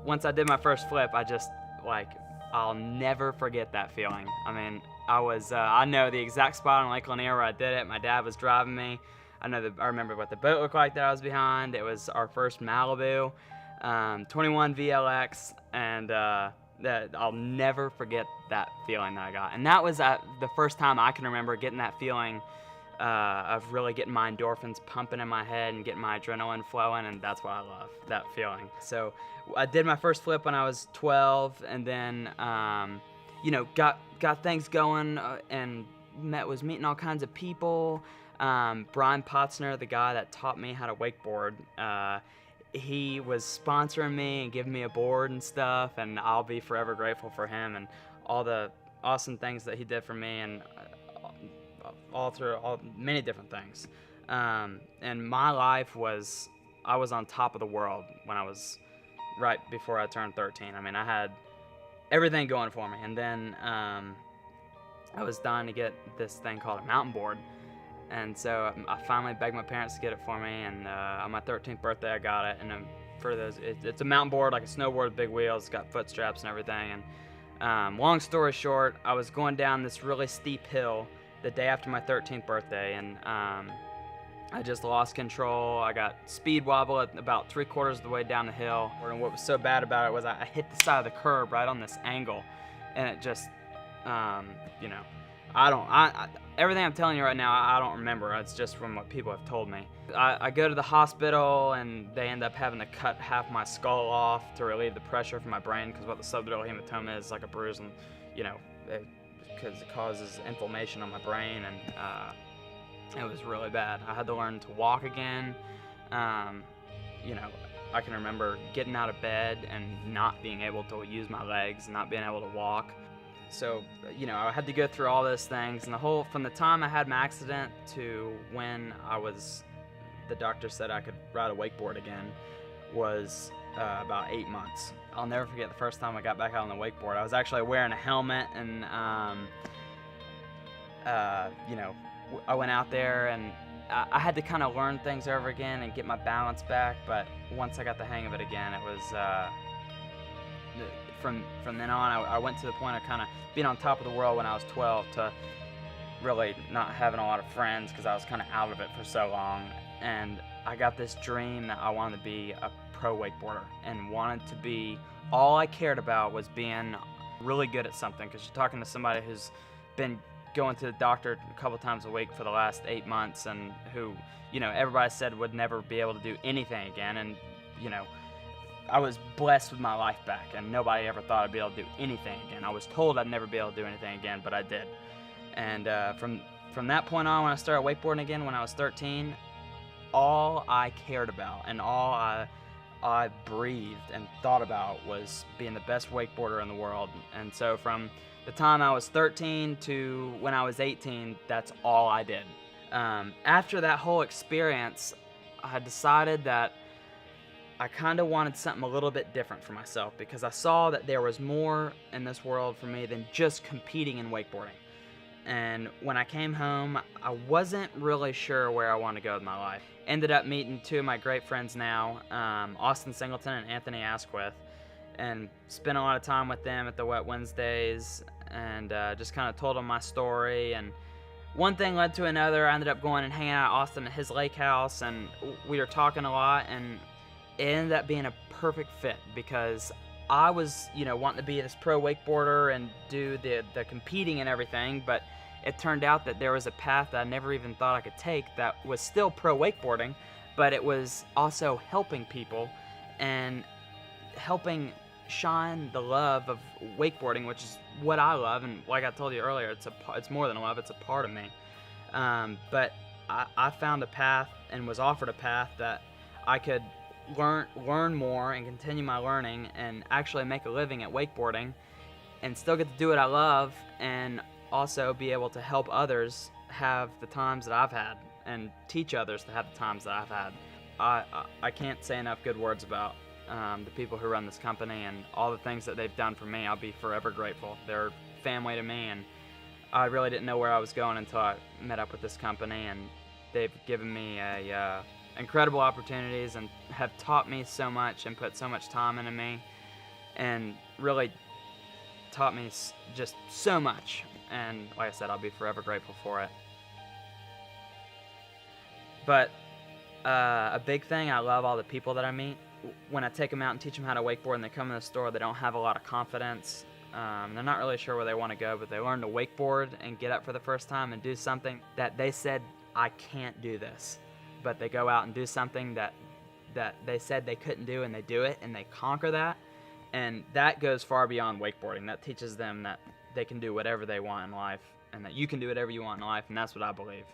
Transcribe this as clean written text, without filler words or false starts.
once I did my first flip, I just, like, I'll never forget that feeling. I mean, I know the exact spot on Lake Lanier where I did it. My dad was driving me. I remember what the boat looked like that I was behind. It was our first Malibu, 21 VLX, and that I'll never forget that feeling that I got. And that was the first time I can remember getting that feeling of really getting my endorphins pumping in my head and getting my adrenaline flowing, and that's what I love, that feeling. So I did my first flip when I was 12, and then got things going, and was meeting all kinds of people. Brian Potzner, the guy that taught me how to wakeboard, he was sponsoring me and giving me a board and stuff, and I'll be forever grateful for him and all the awesome things that he did for me, and many different things. And my life I was on top of the world when I was right before I turned 13. I mean, I had everything going for me, and then I was dying to get this thing called a mountain board. And so I finally begged my parents to get it for me, and on my 13th birthday I got it. And it's a mountain board, like a snowboard with big wheels. It's got foot straps and everything. And long story short, I was going down this really steep hill the day after my 13th birthday, and I just lost control. I got speed wobble at about 3/4 of the way down the hill. And what was so bad about it was I hit the side of the curb right on this angle, and it just, everything I'm telling you right now, I don't remember. It's just from what people have told me. I go to the hospital, and they end up having to cut half my skull off to relieve the pressure from my brain, because what the subdural hematoma is like a bruise, and because it causes inflammation on my brain, and it was really bad. I had to learn to walk again. I can remember getting out of bed and not being able to use my legs, not being able to walk. So, I had to go through all those things, and from the time I had my accident to when the doctor said I could ride a wakeboard again, was about 8 months. I'll never forget the first time I got back out on the wakeboard. I was actually wearing a helmet, and I went out there, and I had to kind of learn things over again and get my balance back. But once I got the hang of it again, it was from then on, I went to the point of kind of being on top of the world when I was 12 to really not having a lot of friends, because I was kind of out of it for so long. And I got this dream that I wanted to be a pro wakeboarder, and wanted to be, all I cared about was being really good at something, because you're talking to somebody who's been going to the doctor a couple times a week for the last 8 months, and who, everybody said would never be able to do anything again. And, I was blessed with my life back, and nobody ever thought I'd be able to do anything again. I was told I'd never be able to do anything again, but I did. And from that point on, when I started wakeboarding again when I was 13, all I cared about and all I breathed and thought about was being the best wakeboarder in the world. And so from the time I was 13 to when I was 18, that's all I did. After that whole experience, I decided that I kind of wanted something a little bit different for myself, because I saw that there was more in this world for me than just competing in wakeboarding. And when I came home, I wasn't really sure where I wanted to go with my life. Ended up meeting two of my great friends now, Austin Singleton and Anthony Asquith, and spent a lot of time with them at the Wet Wednesdays, and just kind of told them my story. And one thing led to another. I ended up going and hanging out at Austin at his lake house, and we were talking a lot, and it ended up being a perfect fit, because I was, wanting to be this pro wakeboarder and do the competing and everything, but it turned out that there was a path that I never even thought I could take that was still pro wakeboarding, but it was also helping people and helping shine the love of wakeboarding, which is what I love. And like I told you earlier, it's more than love, it's a part of me. But I found a path and was offered a path that I could learn more and continue my learning and actually make a living at wakeboarding, and still get to do what I love, and also be able to help others have the times that I've had, and teach others to have the times that I've had. I can't say enough good words about the people who run this company and all the things that they've done for me. I'll be forever grateful. They're family to me, and I really didn't know where I was going until I met up with this company, and they've given me incredible opportunities and have taught me so much and put so much time into me. and really taught me just so much. And like I said, I'll be forever grateful for it. But a big thing, I love all the people that I meet. When I take them out and teach them how to wakeboard and they come in the store, they don't have a lot of confidence. They're not really sure where they want to go, but they learn to wakeboard and get up for the first time and do something that they said, I can't do this. But they go out and do something that they said they couldn't do, and they do it, and they conquer that. And that goes far beyond wakeboarding. That teaches them that they can do whatever they want in life, and that you can do whatever you want in life, and that's what I believe.